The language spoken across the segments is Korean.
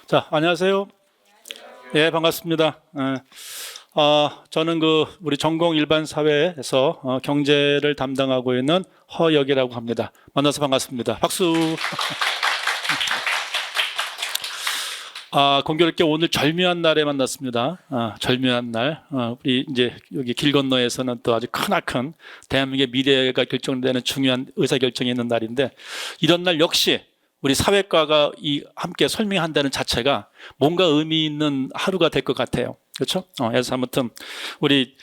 자, 안녕하세요. 예, 반갑습니다. 저는 우리 전공 일반 사회에서 경제를 담당하고 있는 허혁이라고 합니다. 만나서 반갑습니다. 박수. 공교롭게 오늘 절묘한 날에 만났습니다. 절묘한 날. 우리 이제 여기 길 건너에서는 또 아주 크나큰 대한민국의 미래가 결정되는 중요한 의사결정이 있는 날인데, 이런 날 역시 우리 사회과가 함께 설명한다는 자체가 뭔가 의미 있는 하루가 될 것 같아요. 그렇죠? 그래서 아무튼 우리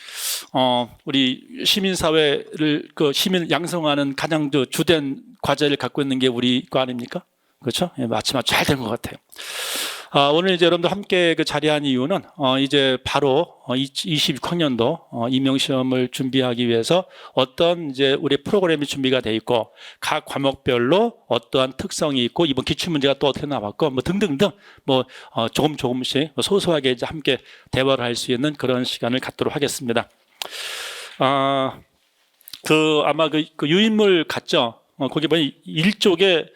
시민사회를 시민 양성하는 가장 주된 과제를 갖고 있는 게 우리 과 아닙니까? 그렇죠? 예, 마침 잘 된 것 같아요. 오늘 이제 여러분들 함께 자리한 이유는 이제 바로 26학년도 임용시험을 준비하기 위해서 어떤 이제 우리 프로그램이 준비가 돼 있고, 각 과목별로 어떠한 특성이 있고, 이번 기출문제가 또 어떻게 나왔고, 뭐 등등등 조금씩 소소하게 이제 함께 대화를 할 수 있는 그런 시간을 갖도록 하겠습니다. 아마 유인물 같죠? 거기 보면 1쪽에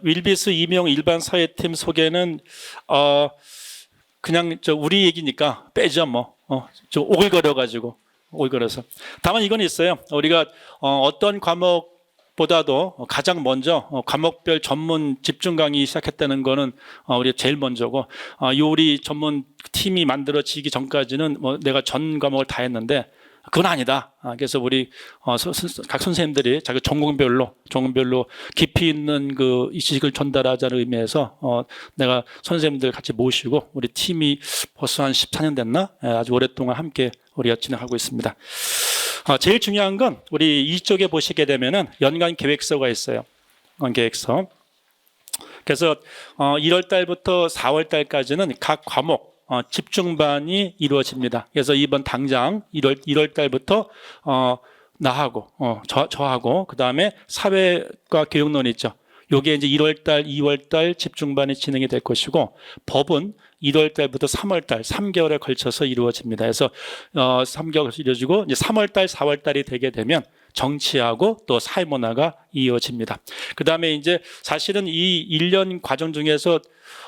윌비스 임용 일반 사회팀 소개는 그냥 우리 얘기니까 빼죠. 좀 오글거려서. 다만 이건 있어요. 우리가 어떤 과목보다도 가장 먼저 과목별 전문 집중 강의 시작했다는 거는 우리 제일 먼저고, 우리 전문 팀이 만들어지기 전까지는 내가 전 과목을 다 했는데 그건 아니다. 그래서 우리 각 선생님들이 자기 전공별로 깊이 있는 이 지식을 전달하자는 의미에서 내가 선생님들 같이 모시고, 우리 팀이 벌써 한 14년 됐나? 아주 오랫동안 함께 우리가 진행하고 있습니다. 제일 중요한 건 우리 이쪽에 보시게 되면은 연간 계획서가 있어요. 연간 계획서. 그래서 1월 달부터 4월 달까지는 각 과목 집중반이 이루어집니다. 그래서 이번 당장 1월 달부터 나하고 저하고 그다음에 사회과 교육론 있죠. 요게 이제 1월 달, 2월 달 집중반이 진행이 될 것이고, 법은 1월 달부터 3월 달 3개월에 걸쳐서 이루어집니다. 그래서 3개월 이루어지고, 이제 3월 달, 4월 달이 되게 되면 정치하고 또 사회문화가 이어집니다. 그다음에 이제 사실은 이 1년 과정 중에서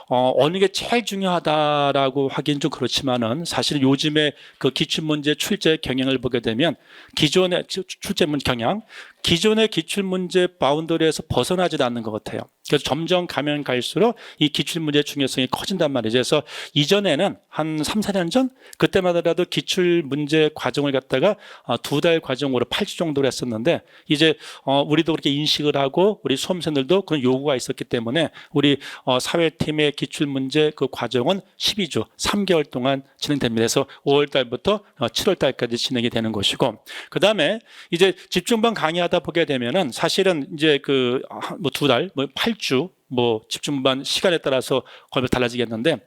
어느 게 제일 중요하다라고 하기는 좀 그렇지만은, 사실 요즘에 기출문제 출제 경향을 보게 되면 기존의 출제문 경향, 기존의 기출문제 바운더리에서 벗어나지 않는 것 같아요. 그래서 점점 가면 갈수록 이 기출문제 중요성이 커진단 말이죠. 그래서 이전에는 한 3, 4년 전 그때마다라도 기출문제 과정을 갖다가 2달 과정으로 8주 정도로 했었는데, 이제 우리도 그렇게 인식을 하고 우리 수험생들도 그런 요구가 있었기 때문에 우리 사회팀의 기출문제 과정은 12주 3개월 동안 진행됩니다. 그래서 5월 달부터 7월 달까지 진행이 되는 것이고, 그다음에 이제 집중반 강의하다 보게 되면은 사실은 이제 2달 8주 집중반 시간에 따라서 거의 달라지겠는데,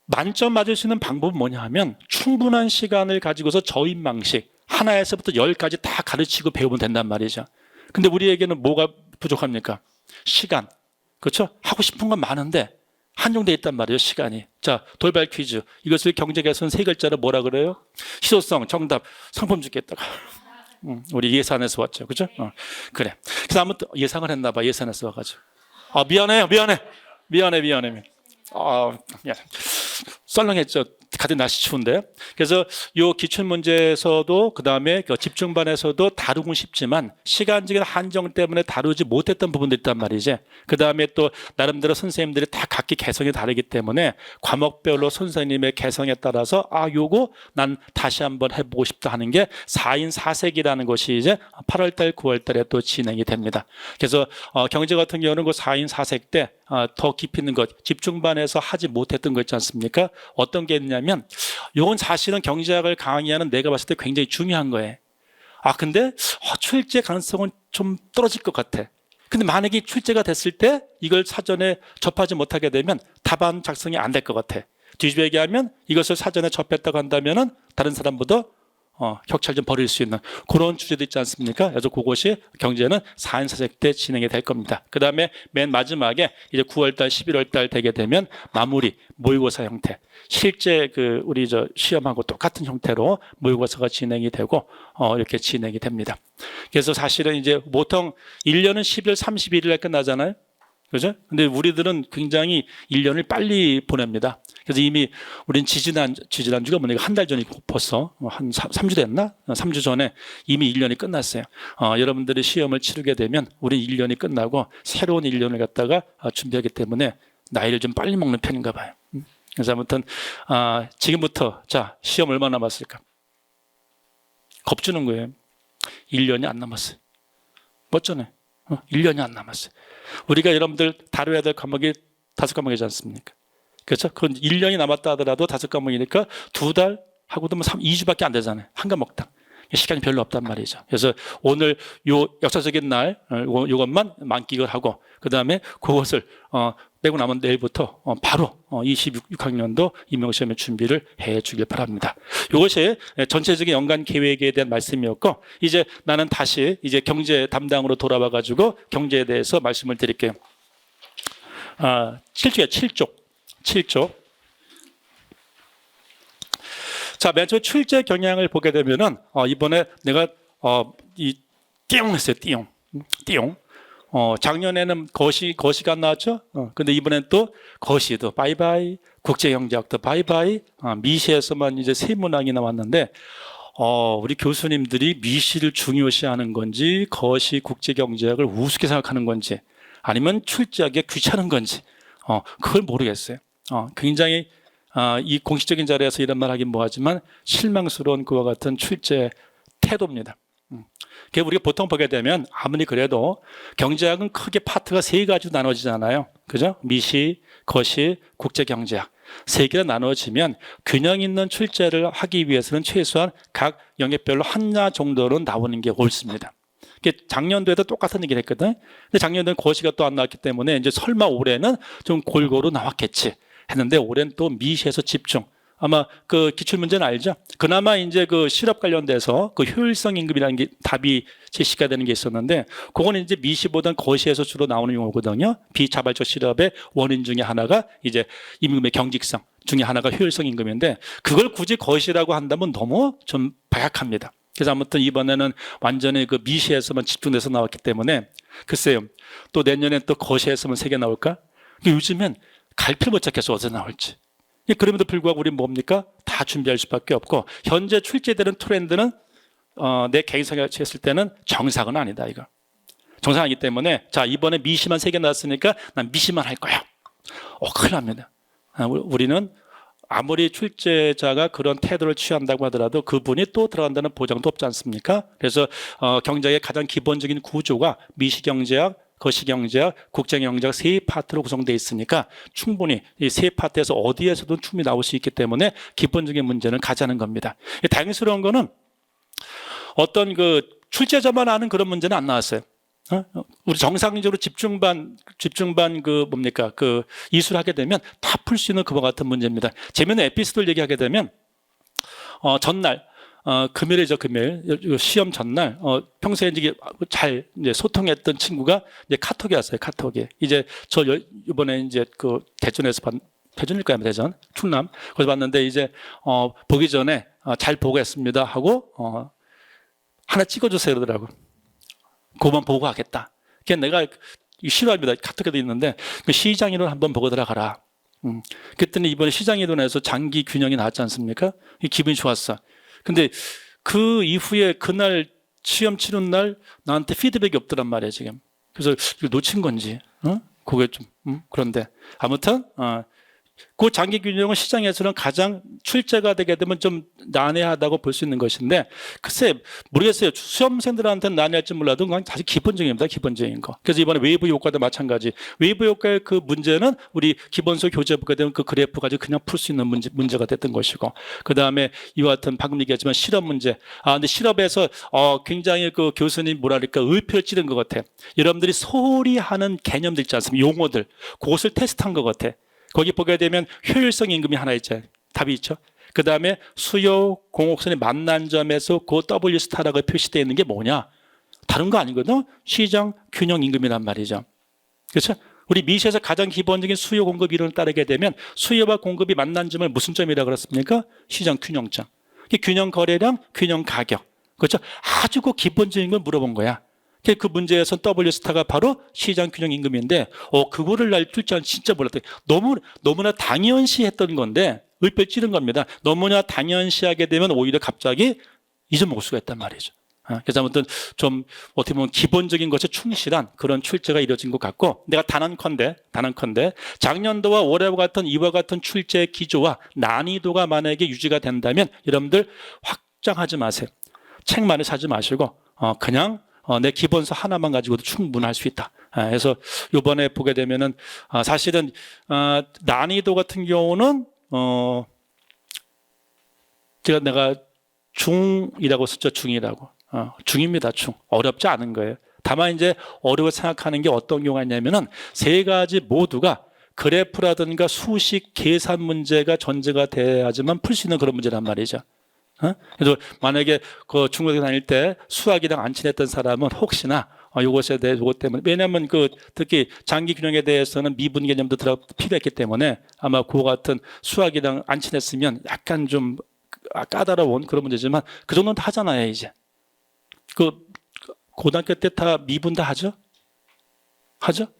만점 맞을 수 있는 방법은 뭐냐 하면, 충분한 시간을 가지고서 저인망식 하나에서부터 10까지 다 가르치고 배우면 된단 말이죠. 근데 우리에게는 뭐가 부족합니까? 시간. 그렇죠? 하고 싶은 건 많은데 한정돼 있단 말이에요, 시간이. 자, 돌발 퀴즈. 이것을 경제개선 3글자로 뭐라 그래요? 희소성. 정답. 상품 주겠다가. 우리 예산에서 왔죠. 그죠? 그래. 그래서 아무튼 예상을 했나 봐. 예산에서 와가지고. 미안해. 미안해. 썰렁했죠. 가뜩 날씨 추운데. 그래서 요 기출문제에서도 그다음에 집중반에서도 다루고 싶지만 시간적인 한정 때문에 다루지 못했던 부분도 있단 말이지. 그다음에 또 나름대로 선생님들이 다 각기 개성이 다르기 때문에 과목별로 선생님의 개성에 따라서 요거 난 다시 한번 해보고 싶다 하는 게 4인 4색이라는 것이 이제 8월 달, 9월 달에 또 진행이 됩니다. 그래서 경제 같은 경우는 4인 4색 때 더 깊이 있는 것, 집중반에서 하지 못했던 거 있지 않습니까? 어떤 게 있냐면, 이건 사실은 경제학을 강의하는 내가 봤을 때 굉장히 중요한 거예요. 근데 출제 가능성은 좀 떨어질 것 같아. 근데 만약에 출제가 됐을 때 이걸 사전에 접하지 못하게 되면 답안 작성이 안 될 것 같아. 뒤집어 얘기하면 이것을 사전에 접했다고 한다면은 다른 사람보다 격차를 좀 벌일 수 있는 그런 주제도 있지 않습니까? 그래서 그것이 경제는 4인 4색 때 진행이 될 겁니다. 그 다음에 맨 마지막에 이제 9월달, 11월달 되게 되면 마무리, 모의고사 형태. 실제 우리 시험하고 똑같은 형태로 모의고사가 진행이 되고, 이렇게 진행이 됩니다. 그래서 사실은 이제 보통 1년은 12월 31일에 끝나잖아요. 그죠? 근데 우리들은 굉장히 1년을 빨리 보냅니다. 그래서 이미 우린 지지난주가 뭐냐, 한 달 전이 벌써 한 3주 됐나? 3주 전에 이미 1년이 끝났어요. 여러분들이 시험을 치르게 되면 우리 1년이 끝나고 새로운 1년을 갖다가 준비하기 때문에 나이를 좀 빨리 먹는 편인가 봐요. 그래서 아무튼 지금부터 자, 시험 얼마 남았을까? 겁주는 거예요. 1년이 안 남았어요. 멋져네. 1년이 안 남았어요. 우리가 여러분들 다뤄야 될 과목이 5과목이지 않습니까? 그렇죠? 그건 1년이 남았다 하더라도 5과목이니까 2달 하고도 뭐 2주밖에 안 되잖아요. 한 과목당. 시간이 별로 없단 말이죠. 그래서 오늘 요 역사적인 날 요것만 만끽을 하고 그다음에 그것을 빼고 나면 내일부터 바로 26학년도 임용시험의 준비를 해 주길 바랍니다. 이것이 전체적인 연간 계획에 대한 말씀이었고 이제 나는 다시 이제 경제 담당으로 돌아와 가지고 경제에 대해서 말씀을 드릴게요. 7쪽. 자, 맨 처음에 출제 경향을 보게 되면은 이번에 내가 이 띠용 했어요. 띠용. 작년에는 거시가 나왔죠. 근데 이번엔 또 거시도 바이바이, 국제경제학도 바이바이, 미시에서만 이제 세문항이 나왔는데 우리 교수님들이 미시를 중요시하는 건지 거시 국제경제학을 우습게 생각하는 건지 아니면 출제하기가 귀찮은 건지 그걸 모르겠어요. 굉장히 이 공식적인 자리에서 이런 말 하긴 뭐하지만 실망스러운 그와 같은 출제 태도입니다. 우리가 보통 보게 되면 아무리 그래도 경제학은 크게 파트가 3가지로 나눠지잖아요. 그죠? 미시, 거시, 국제경제학. 3개로 나눠지면 균형 있는 출제를 하기 위해서는 최소한 각 영역별로 하나 정도는 나오는 게 옳습니다. 작년도에도 똑같은 얘기를 했거든. 근데 작년도는 거시가 또 안 나왔기 때문에 이제 설마 올해는 좀 골고루 나왔겠지 했는데 올해는 또 미시에서 집중. 아마 그 기출문제는 알죠? 그나마 이제 그 실업 관련돼서 그 효율성 임금이라는 게 답이 제시가 되는 게 있었는데 그거는 이제 미시보다는 거시에서 주로 나오는 용어거든요. 비자발적 실업의 원인 중에 하나가 이제 임금의 경직성 중에 하나가 효율성 임금인데 그걸 굳이 거시라고 한다면 너무 좀 바약합니다. 그래서 아무튼 이번에는 완전히 그 미시에서만 집중돼서 나왔기 때문에 글쎄요. 또 내년엔 또 거시에서만 3개 나올까? 요즘엔 갈피를 못 찾겠어 어디서 나올지. 그럼에도 불구하고 우리는 뭡니까? 다 준비할 수밖에 없고 현재 출제되는 트렌드는 내 개인 생각했을 때는 정상은 아니다 이거. 정상 아니기 때문에 자 이번에 미시만 3개 나왔으니까 난 미시만 할 거야. 큰일 납니다. 우리는 아무리 출제자가 그런 태도를 취한다고 하더라도 그분이 또 들어간다는 보장도 없지 않습니까? 그래서 경제의 가장 기본적인 구조가 미시경제학, 거시경제학, 국제경제학 3파트로 구성되어 있으니까 충분히 이 3파트에서 어디에서든 충분히 나올 수 있기 때문에 기본적인 문제는 가자는 겁니다. 다행스러운 거는 어떤 그 출제자만 아는 그런 문제는 안 나왔어요. 우리 정상적으로 집중반 그 뭡니까 그 이수를 하게 되면 다 풀 수 있는 그와 같은 문제입니다. 재미있는 에피소드를 얘기하게 되면 전날 금요일이죠, 금요일. 시험 전날, 평소에 잘 소통했던 친구가 이제 카톡이 왔어요, 카톡이. 이제 저 이번에 이제 그 대전일까요, 대전? 충남. 거기서 봤는데 이제, 보기 전에 잘 보겠습니다 하고, 하나 찍어주세요 그러더라고. 그거만 보고 하겠다. 그냥 내가 싫어합니다. 카톡에도 있는데, 그 시장이론 한번 보고 들어가라. 그랬더니 이번에 시장이론에서 장기 균형이 나왔지 않습니까? 기분이 좋았어. 근데 그 이후에 그날 시험 치는 날 나한테 피드백이 없더란 말이에요 지금. 그래서 이거 놓친 건지 그게 좀 그런데 아무튼 그 장기 균형은 시장에서는 가장 출제가 되게 되면 좀 난해하다고 볼 수 있는 것인데 글쎄 모르겠어요. 수험생들한테는 난해할지 몰라도 그건 사실 기본적입니다. 기본적인 거. 그래서 이번에 웨이브 효과도 마찬가지. 웨이브 효과의 그 문제는 우리 기본서 교재 보게 되면 그 그래프 가지고 그냥 풀 수 있는 문제가 됐던 것이고 그다음에 이와 같은 방금 얘기했지만 실업 문제. 근데 실업에서 굉장히 그 교수님 뭐랄까 의표를 찌른 것 같아. 여러분들이 소홀히 하는 개념들 있지 않습니까? 용어들. 그것을 테스트한 것 같아. 거기 보게 되면 효율성 임금이 하나 있죠. 답이 있죠. 그 다음에 수요 공혹선이 만난 점에서 그 W 스타라고 표시되어 있는 게 뭐냐? 다른 거 아니거든. 시장 균형 임금이란 말이죠. 그렇죠? 우리 미시에서 가장 기본적인 수요 공급 이론을 따르게 되면 수요와 공급이 만난 점을 무슨 점이라고 그랬습니까? 시장 균형점. 균형 거래량, 균형 가격. 그렇죠? 아주 그 기본적인 걸 물어본 거야. 그 문제에서 W 스타가 바로 시장 균형 임금인데, 그거를 날 줄 줄 진짜 몰랐다. 너무나 당연시했던 건데 을뼈 찌른 겁니다. 너무나 당연시하게 되면 오히려 갑자기 잊어먹을 수가 있단 말이죠. 그래서 아무튼 좀 어떻게 보면 기본적인 것에 충실한 그런 출제가 이루어진 것 같고, 내가 단언컨대 작년도와 올해와 같은 이와 같은 출제 기조와 난이도가 만약에 유지가 된다면 여러분들 확장하지 마세요. 책 많이 사지 마시고 그냥 내 기본서 하나만 가지고도 충분할 수 있다. 그래서 이번에 보게 되면은 사실은 난이도 같은 경우는 내가 중이라고 썼죠. 중이라고. 중입니다. 중. 어렵지 않은 거예요. 다만 이제 어려워 생각하는 게 어떤 경우가 있냐면은 세 가지 모두가 그래프라든가 수식 계산 문제가 전제가 돼야지만 풀 수 있는 그런 문제란 말이죠. 그래서 만약에 그 중국에 다닐 때 수학이랑 안 친했던 사람은 혹시나 이것에 대해 이것 때문에, 왜냐하면 특히 장기 균형에 대해서는 미분 개념도 필요했기 때문에 아마 그와 같은 수학이랑 안 친했으면 약간 좀 까다로운 그런 문제지만 그 정도는 다 하잖아요. 이제 고등학교 때 다 미분 다 하죠?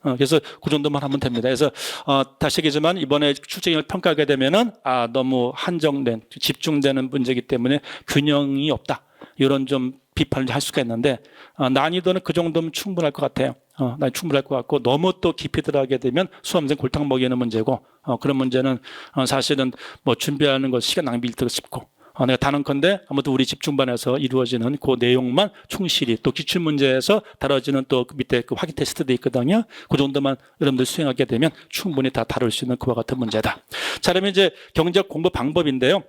그래서 그 정도만 하면 됩니다. 그래서 다시 얘기지만 이번에 출제형을 평가하게 되면은 너무 한정된 집중되는 문제이기 때문에 균형이 없다, 이런 좀 비판을 할 수가 있는데 난이도는 그 정도면 충분할 것 같아요. 난 충분할 것 같고, 너무 또 깊이 들어가게 되면 수험생 골탕 먹이는 문제고, 그런 문제는 사실은 뭐 준비하는 것 시간 낭비일 때도 싶고, 내가 단언컨대 아무튼 우리 집중반에서 이루어지는 그 내용만 충실히, 또 기출문제에서 다뤄지는 또 밑에 그 확인 테스트도 있거든요. 그 정도만 여러분들 수행하게 되면 충분히 다 다룰 수 있는 그와 같은 문제다. 자, 그러면 이제 경제학 공부 방법인데요.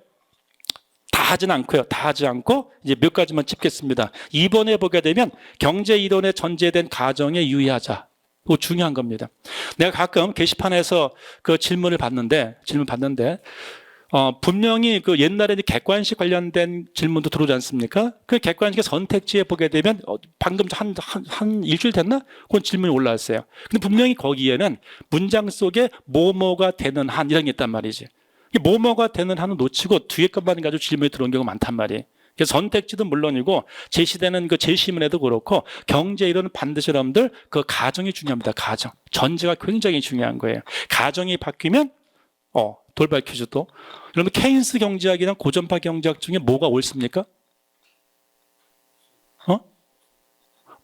다 하진 않고요. 다 하지 않고 이제 몇 가지만 짚겠습니다. 이번에 보게 되면 경제 이론에 전제된 가정에 유의하자. 그거 중요한 겁니다. 내가 가끔 게시판에서 그 질문 받는데 분명히 그 옛날에 객관식 관련된 질문도 들어오지 않습니까? 그 객관식의 선택지에 보게 되면 방금 한 일주일 됐나? 그런 질문이 올라왔어요. 근데 분명히 거기에는 문장 속에 뭐뭐가 되는 한 이런 게 있단 말이지. 뭐뭐가 되는 한은 놓치고 뒤에 것만 가지고 질문이 들어온 경우가 많단 말이에요. 그래서 선택지도 물론이고 제시되는 그 제시문에도 그렇고 경제 이론은 반드시 여러분들 그 가정이 중요합니다. 가정. 전제가 굉장히 중요한 거예요. 가정이 바뀌면 돌발 퀴즈도. 여러분 케인스 경제학이랑 고전파 경제학 중에 뭐가 옳습니까?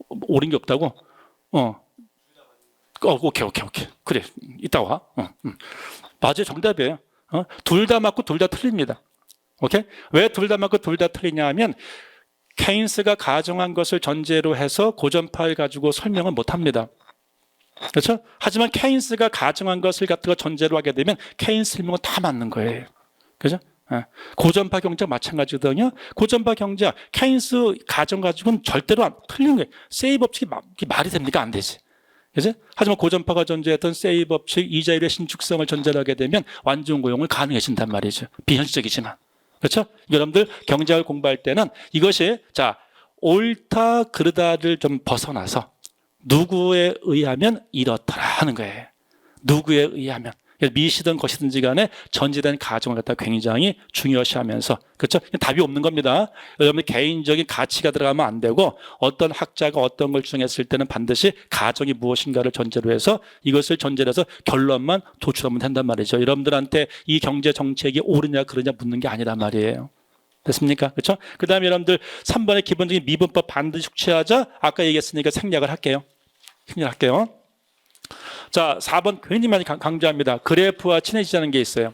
옳은 게 없다고? 오케이. 그래, 이따 와. 맞아요, 정답이에요. 둘 다 맞고 둘 다 틀립니다. 오케이? 왜 둘 다 맞고 둘 다 틀리냐 하면 케인스가 가정한 것을 전제로 해서 고전파를 가지고 설명을 못 합니다. 그렇죠? 하지만 케인스가 가정한 것을 갖다가 전제로 하게 되면 케인스 설명은 다 맞는 거예요. 그죠? 고전파 경제학 마찬가지거든요. 고전파 경제학 케인스 가정 가지고는 절대로 안 틀리는 거예요. 세이 법칙이 말이 됩니까? 안 되지. 그죠? 하지만 고전파가 전제했던 세이 법칙, 이자율의 신축성을 전제로 하게 되면 완전 고용을 가능해진단 말이죠. 비현실적이지만. 그렇죠? 여러분들 경제학을 공부할 때는 이것이 옳다 그르다를 좀 벗어나서 누구에 의하면 이렇더라 하는 거예요. 누구에 의하면. 미시든 것이든지 간에 전제된 가정을 갖다 굉장히 중요시하면서, 그렇죠? 답이 없는 겁니다. 여러분들 개인적인 가치가 들어가면 안 되고, 어떤 학자가 어떤 걸 주장했을 때는 반드시 가정이 무엇인가를 전제로 해서 이것을 전제로 해서 결론만 도출하면 된단 말이죠. 여러분들한테 이 경제 정책이 옳으냐 그러냐 묻는 게 아니란 말이에요. 됐습니까? 그렇죠? 그 다음에 여러분들 3번의 기본적인 미분법 반드시 숙지하자. 아까 얘기했으니까 생략을 할게요. 자, 4번 굉장히 많이 강조합니다. 그래프와 친해지자는 게 있어요.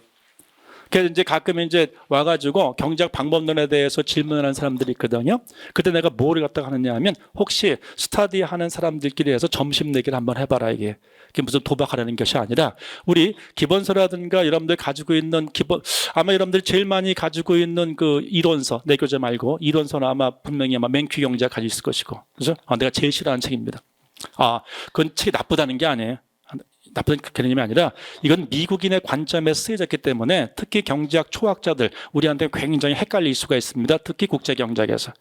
그래서 이제 가끔 이제 와가지고 경제학 방법론에 대해서 질문하는 사람들이 있거든요. 그때 내가 뭐를 갖다가 하느냐 하면, 혹시 스터디 하는 사람들끼리 해서 점심 내기를 한번 해봐라. 이게 무슨 도박하라는 것이 아니라, 우리 기본서라든가 여러분들 가지고 있는 아마 여러분들 제일 많이 가지고 있는 그 이론서, 내 교재 말고 이론서는 아마 분명히 맨큐 경제학 가지고 있을 것이고, 그죠? 내가 제일 싫어하는 책입니다. 그건 책이 나쁘다는 게 아니에요. 나쁜 개념이 아니라 이건 미국인의 관점에서 쓰여졌기 때문에 특히 경제학 초학자들 우리한테 굉장히 헷갈릴 수가 있습니다. 특히 국제경제학에서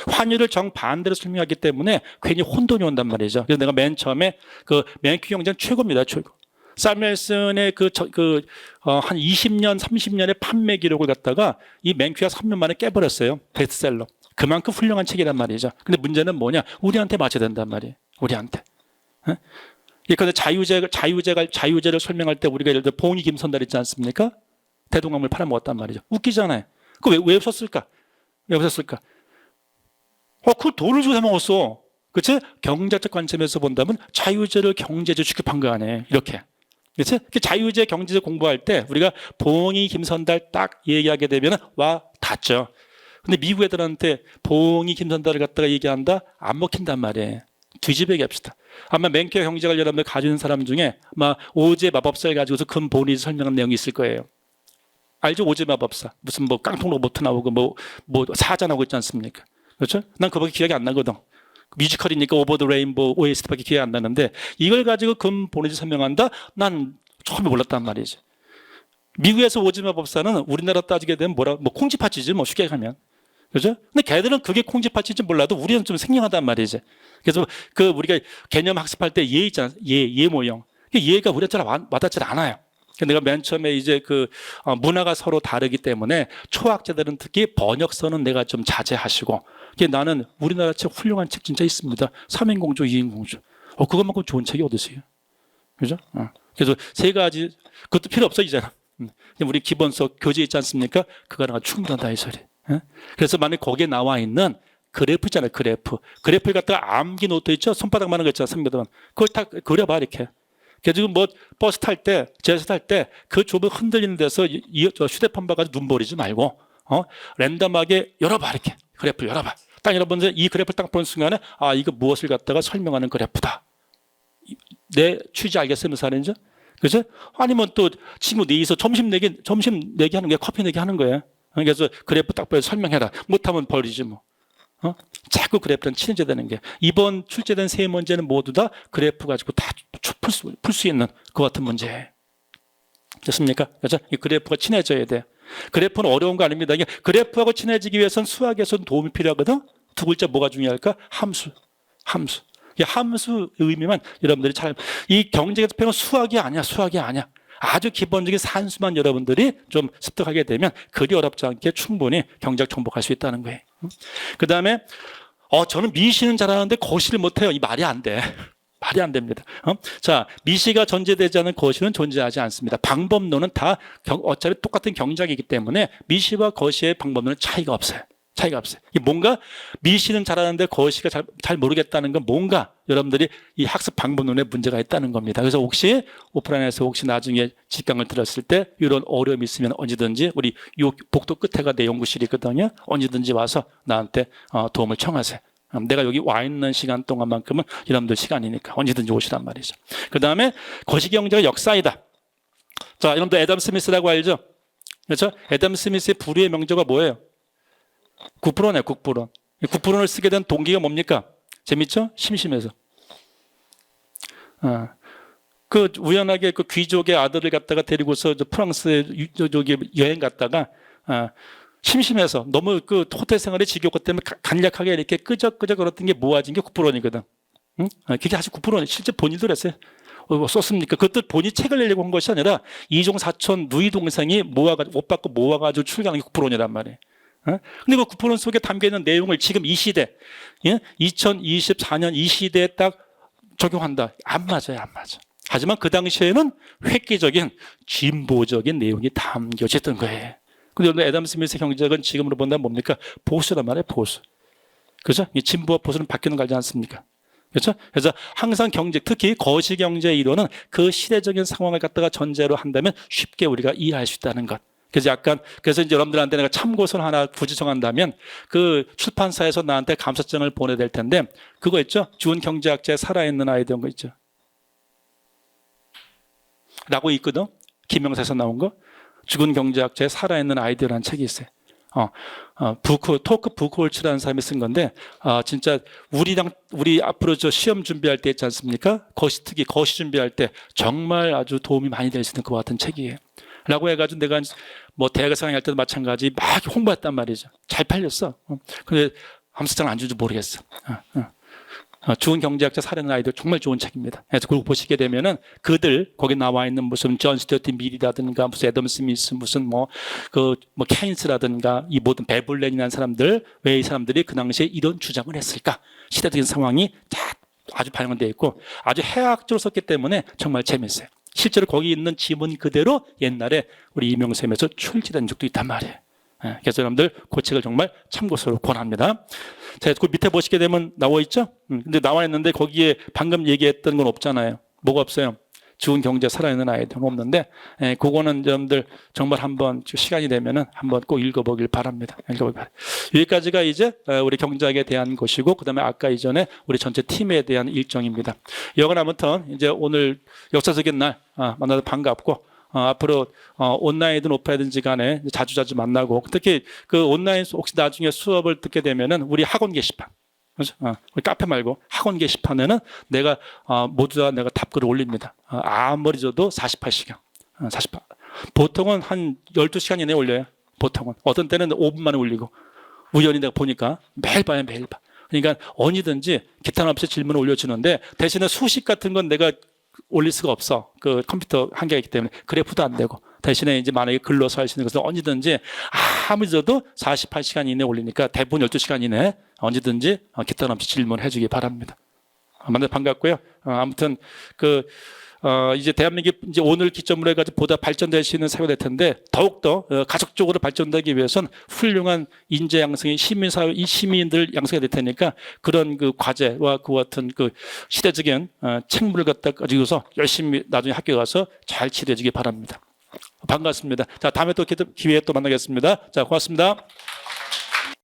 환율을 정반대로 설명하기 때문에 괜히 혼돈이 온단 말이죠. 그래서 내가 맨 처음에 그 맨큐 경제학 최고입니다. 최고. 사무엘슨의 한 20년, 30년의 판매 기록을 갖다가 이 맨큐가 3년 만에 깨버렸어요. 베스트셀러. 그만큼 훌륭한 책이란 말이죠. 근데 문제는 뭐냐? 우리한테 맞춰야 된단 말이에요. 우리한테. 그런데 자유제를 설명할 때 우리가 예를 들어 봉이 김선달 있지 않습니까? 대동강물 팔아먹었단 말이죠. 웃기잖아요. 왜 없었을까? 왜 없었을까? 그걸 돈을 주고 사 먹었어. 그치? 경제적 관점에서 본다면 자유제를 경제제 취급한 거 아니에요. 이렇게. 그치? 자유제 경제제 공부할 때 우리가 봉이 김선달 딱 얘기하게 되면 와 닿죠. 근데 미국 애들한테 봉이 김선달을 갖다가 얘기한다? 안 먹힌단 말이에요. 뒤집어 얘기합시다. 아마 맹켜 경제학 여러분들 가지는 사람 중에 아마 오제 마법사를 가지고서 근본이 설명한 내용이 있을 거예요. 알죠? 오제 마법사. 무슨 뭐 깡통 로봇 나오고 뭐 사자 나오고 있지 않습니까? 그렇죠? 난 그밖에 기억이 안 나거든. 뮤지컬이니까 오버 더 레인보우 OST밖에 기억이 안 나는데 이걸 가지고 근본이 설명한다? 난 처음에 몰랐단 말이지. 미국에서 오제 마법사는 우리나라 따지게 되면 뭐 콩쥐팥이지 뭐 쉽게 가면. 그죠? 근데 걔들은 그게 콩쥐팥인지 몰라도 우리는 좀 생경하단 말이지. 그래서 우리가 개념 학습할 때 예 있잖아. 예 모형. 얘가 우리한테 잘 와닿지 않아요. 내가 맨 처음에 이제 문화가 서로 다르기 때문에 초학자들은 특히 번역서는 내가 좀 자제하시고 나는 우리나라 책 훌륭한 책 진짜 있습니다. 삼인공주, 이인공주. 그것만큼 좋은 책이 어디 있어요? 그죠? 그래서 세 가지 그것도 필요 없어 이제는. 우리 기본서 교재 있지 않습니까? 그거랑 충분하다 이 소리. 그래서 만약 거기에 나와 있는 그래프 있잖아요. 그래프를 갖다가 암기 노트 있죠? 손바닥만한 거 있잖아요. 3m. 그걸 다 그려봐 이렇게. 그래서 뭐 버스 탈 때, 제스 탈 때 그 좁은 흔들리는 데서 휴대폰 봐가지고 눈 버리지 말고 랜덤하게 열어봐 이렇게. 그래프를 열어봐. 딱 여러분들 이 그래프를 딱 보는 순간에 이거 무엇을 갖다가 설명하는 그래프다. 내 취지 알겠어요? 무슨 말인지? 그죠? 아니면 또 친구 내에서 점심 내기 하는 게 커피 내기 하는 거예요. 그래서 그래프 딱 보여 설명해라. 못하면 버리지 뭐. 자꾸 그래프랑 친해져야 되는 게 이번 출제된 세 문제는 모두 다 그래프 가지고 다 풀 수 있는 그 같은 문제예요. 됐습니까? 그렇죠? 이 그래프가 친해져야 돼요. 그래프는 어려운 거 아닙니다. 이게 그래프하고 친해지기 위해서는 수학에서는 도움이 필요하거든. 두 글자 뭐가 중요할까? 함수. 이 함수 의미만 여러분들이 이 경제계통은 수학이 아니야. 아주 기본적인 산수만 여러분들이 좀 습득하게 되면 그리 어렵지 않게 충분히 경제학 정복할 수 있다는 거예요. 그 다음에 저는 미시는 잘하는데 거시를 못해요. 이 말이 안 돼. 말이 안 됩니다. 자, 미시가 전제되지 않은 거시는 존재하지 않습니다. 방법론은 다 어차피 똑같은 경작이기 때문에 미시와 거시의 방법론은 차이가 없어요. 이게 뭔가 미시는 잘하는데 거시가 잘 모르겠다는 건 뭔가 여러분들이 이 학습 방법론에 문제가 있다는 겁니다. 그래서 혹시 오프라인에서 혹시 나중에 직강을 들었을 때 이런 어려움이 있으면 언제든지 우리 요 복도 끝에가 내 연구실이 있거든요. 언제든지 와서 나한테 도움을 청하세요. 내가 여기 와 있는 시간 동안만큼은 여러분들 시간이니까 언제든지 오시란 말이죠. 그 다음에 거시경제가 역사이다. 자, 여러분들 애덤 스미스라고 알죠? 그렇죠? 애덤 스미스의 불후의 명제가 뭐예요? 국부론이에요. 국부론. 국부론을 쓰게 된 동기가 뭡니까? 재밌죠? 심심해서. 우연하게 그 귀족의 아들을 갖다가 데리고서 프랑스에 여행 갔다가 심심해서 너무 호텔 생활이 지겹기 때문에 간략하게 이렇게 끄적끄적 걸었던 게 모아진 게 국부론이거든. 그게 아주 국부론이 실제 본인도 그랬어요. 썼습니까? 그것도 본인이 책을 내려고 한 것이 아니라 이종 사촌 누이 동생이 옷 받고 모아가지고 출간한 게 국부론이란 말이에요. 근데 그 국부론 속에 담겨있는 내용을 지금 이 시대, 2024년 이 시대에 딱 적용한다. 안 맞아요. 하지만 그 당시에는 획기적인 진보적인 내용이 담겨져 있던 거예요. 근데 애덤 스미스 경제학은 지금으로 본다면 뭡니까? 보수란 말이에요. 보수. 그죠? 진보와 보수는 바뀌는 거 알지 않습니까? 그렇죠? 그래서 항상 특히 거시경제 이론은 그 시대적인 상황을 갖다가 전제로 한다면 쉽게 우리가 이해할 수 있다는 것. 그래서 이제 여러분들한테 내가 참고서를 하나 굳이 정한다면 그 출판사에서 나한테 감사장을 보내야 될 텐데 그거 있죠? 주은 경제학자의 살아있는 아이디어인 거 있죠? 라고 있거든? 김영사에서 나온 거. 죽은 경제학자의 살아있는 아이디어라는 책이 있어요. 토크 부크홀츠라는 사람이 쓴 건데, 진짜 우리 앞으로 시험 준비할 때 있지 않습니까? 특히 거시 준비할 때 정말 아주 도움이 많이 될 수 있는 것 같은 책이에요. 라고 해가지고 내가 뭐 대학에 상할 때도 마찬가지 막 홍보했단 말이죠. 잘 팔렸어. 근데 감사장 안 준지 모르겠어. 죽은 경제학자 살해하는 아이들 정말 좋은 책입니다. 그래서 그거 보시게 되면은 그들 거기 나와 있는 무슨 존 스튜어트 밀이라든가 무슨 애덤 스미스 무슨 뭐 케인스라든가 이 모든 베블렌이라는 사람들 왜 이 사람들이 그 당시에 이런 주장을 했을까? 시대적인 상황이 아주 반영되어 있고 아주 해학적으로 썼기 때문에 정말 재밌어요. 실제로 거기 있는 지문 그대로 옛날에 우리 이명쌤에서 출제된 적도 있단 말이에요. 그래서 여러분들 그 책을 정말 참고서로 권합니다. 자, 그 밑에 보시게 되면 나와 있죠? 근데 나와 있는데 거기에 방금 얘기했던 건 없잖아요. 뭐가 없어요? 죽은 경제 살아있는 아이들은 없는데, 그거는 여러분들 정말 한번 시간이 되면은 한번 꼭 읽어보길 바랍니다. 여기까지가 이제 우리 경제학에 대한 것이고, 그 다음에 아까 이전에 우리 전체 팀에 대한 일정입니다. 이건 아무튼 이제 오늘 역사적인 날 만나서 반갑고, 앞으로 온라인이든 오프라인이든지 간에 자주자주 만나고 특히 그 온라인 혹시 나중에 수업을 듣게 되면은 우리 학원 게시판 그렇죠? 우리 카페 말고 학원 게시판에는 내가 모두 다 내가 답글을 올립니다. 아무리 줘도 48시간 48 보통은 한 12시간 이내에 올려요. 보통은 어떤 때는 5분 만에 올리고 우연히 내가 보니까 매일 봐요. 매일 봐. 그러니까 언제든지 기탄 없이 질문을 올려주는데 대신에 수식 같은 건 내가 올릴 수가 없어. 그 컴퓨터 한계가 있기 때문에 그래프도 안 되고 대신에 이제 만약에 글로서 할 수 있는 것은 언제든지 아무리 줘도 48시간 이내에 올리니까 대부분 12시간 이내에 언제든지 기탄 없이 질문해 주기 바랍니다. 만나서 반갑고요. 아무튼 이제 대한민국 이제 오늘 기점으로 해가지고 보다 발전될 수 있는 사회가 될 텐데 더욱더 가족적으로 발전되기 위해서는 훌륭한 인재 양성이 시민사회 이 시민들 양성이 될 테니까 그런 그 과제와 그 같은 그 시대적인 책무를 갖다 가지고서 열심히 나중에 학교 가서 잘 치료해주기 바랍니다. 반갑습니다. 자, 다음에 또 기회에 또 만나겠습니다. 자, 고맙습니다.